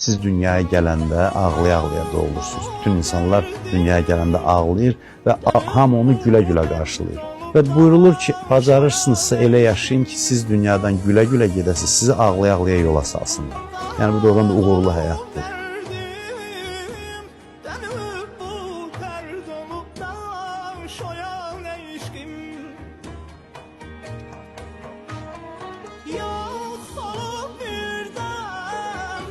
Siz dünyaya gələndə ağlaya-ağlaya doğulursunuz. Bütün insanlar dünyaya gələndə ağlayır və hamı onu gülə-gülə qarşılayır. Və buyurulur ki, bacarırsınızsa elə yaşayın ki, siz dünyadan gülə-gülə gedəsiniz, sizi ağlaya-ağlaya yola salsınlar. Yəni bu doğrudan da uğurlu həyatdır. Yok olup birden,